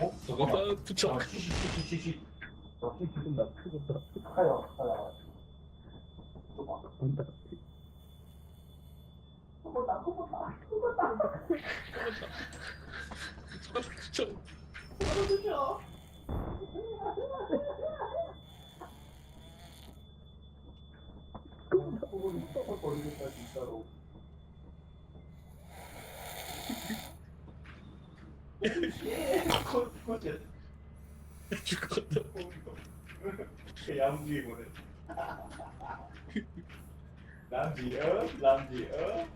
어? 아, 부쩍. 시시시시시. 나 크겠다. 가요. 가요. 온다. 부쩍. 버리겠다 진짜로. 코제 죽었다. 양지 보내. 남지 어? 남지 어?